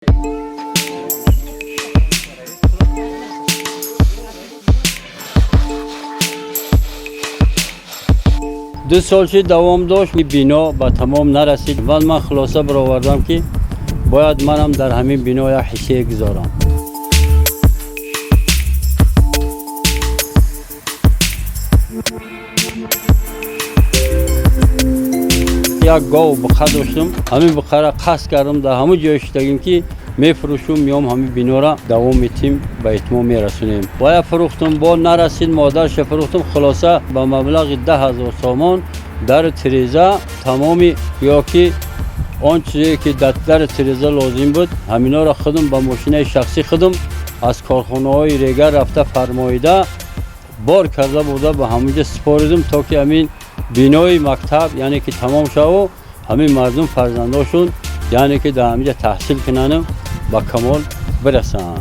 دو سال شد دوام داشت، بینا به تمام نرسید و من خلاصه برآوردم که باید منم در همین بینا یک حصه گذارم. یک گاو بخر داشتم، همین بخره قصد کردم در همون جای شدگیم که میفروشم، میام همین بینا را دوام میتیم به اتمام میرسونیم. باید فروختم، با نرسید مادرش فروختم، خلاصه به مبلغ 10,000 سامان در تریزه تمامی یا که آن چیزی که در تریزه لازم بود همینا را خودم با ماشین شخصی خودم از کارخانه های ریگر رفته فرمایده بار کرده بوده به همونجا سپاریدم تا که همین بینای مکتب یعنی که تمام شد، همین مردم فرزنداشون یعنی که در همینجا تحصیل کنن با کمال برسن.